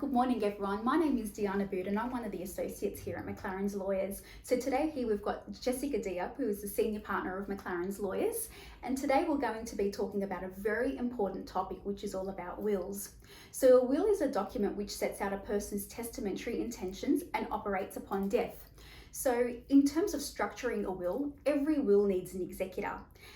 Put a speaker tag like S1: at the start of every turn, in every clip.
S1: Good morning everyone. My name is Deane Aboud and I'm one of the associates here at McLaren's Lawyers. So today here we've got Jessica Diab, who is the senior partner of McLaren's Lawyers, and today we're going to be talking about a very important topic, which is all about wills. So a will is a document which sets out a person's testamentary intentions and operates upon death. So in terms of structuring a will, every will needs an executor.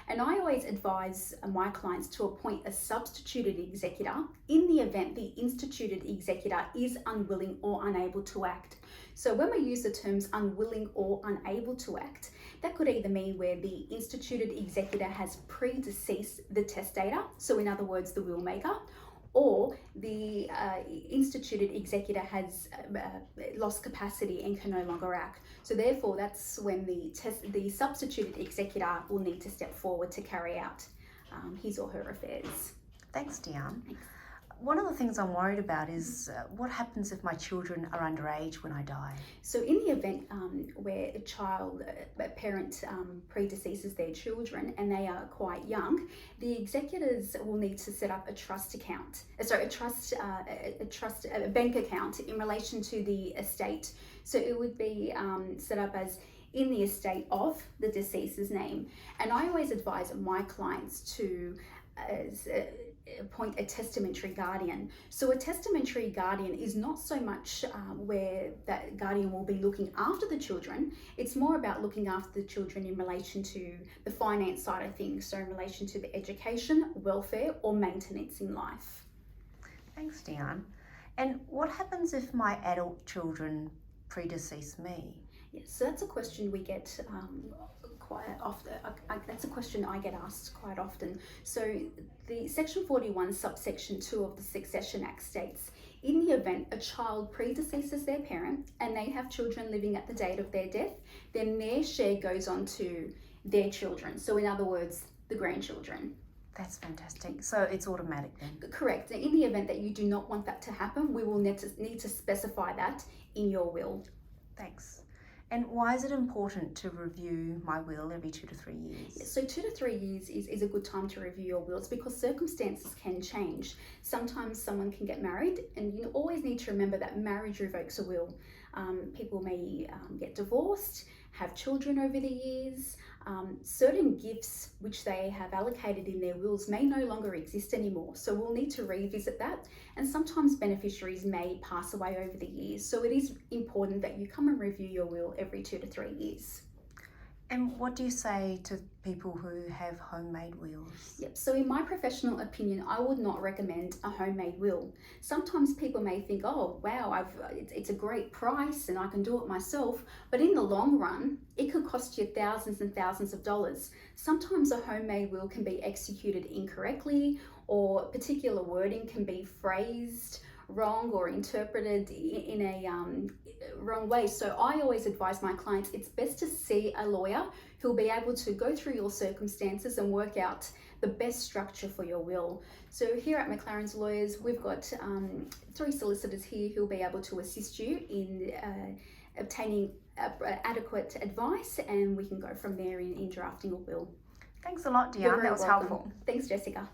S1: And I always advise my clients to appoint a substituted executor in the event the instituted executor is unwilling or unable to act. So when we use the terms unwilling or unable to act, that could either mean where the instituted executor has predeceased the testator, so in other words, the will maker, or the instituted executor has lost capacity and can no longer act. So therefore, that's when the substituted executor will need to step forward to carry out his or her affairs.
S2: Thanks, Deane. One of the things I'm worried about is what happens if my children are underage when I die?
S1: So in the event where a parent predeceases their children and they are quite young, the executors will need to set up a trust account, a bank account in relation to the estate. So it would be set up as in the estate of the deceased's name. And I always advise my clients to appoint a testamentary guardian. So a testamentary guardian is not so much where that guardian will be looking after the children. It's more about looking after the children in relation to the finance side of things, so in relation to the education, welfare, or maintenance in life.
S2: Thanks, Deane. And what happens if my adult children predecease me?
S1: Yes, so that's a question we get quite often. That's a question I get asked quite often. So the Section 41 subsection 2 of the Succession Act states, in the event a child predeceases their parent and they have children living at the date of their death, then their share goes on to their children. So in other words, the grandchildren.
S2: That's fantastic. So it's automatic then?
S1: Correct. In the event that you do not want that to happen, we will need to specify that in your will.
S2: Thanks. And why is it important to review my will every 2 to 3 years?
S1: So 2 to 3 years is a good time to review your wills because circumstances can change. Sometimes someone can get married, and you always need to remember that marriage revokes a will. People may get divorced, have children over the years. Certain gifts which they have allocated in their wills may no longer exist anymore. So we'll need to revisit that. And sometimes beneficiaries may pass away over the years. So it is important that you come and review your will every 2 to 3 years.
S2: And what do you say to people who have homemade wills?
S1: Yep, so in my professional opinion, I would not recommend a homemade will. Sometimes people may think, oh, wow, it's a great price and I can do it myself. But in the long run, it could cost you thousands and thousands of dollars. Sometimes a homemade will can be executed incorrectly, or particular wording can be phrased wrong or interpreted in a wrong way. So I always advise my clients, it's best to see a lawyer who'll be able to go through your circumstances and work out the best structure for your will. So here at McLaren's Lawyers, we've got 3 solicitors here who'll be able to assist you in obtaining adequate advice, and we can go from there in drafting a will.
S2: Thanks a lot, Deane. That was helpful.
S1: Thanks, Jessica.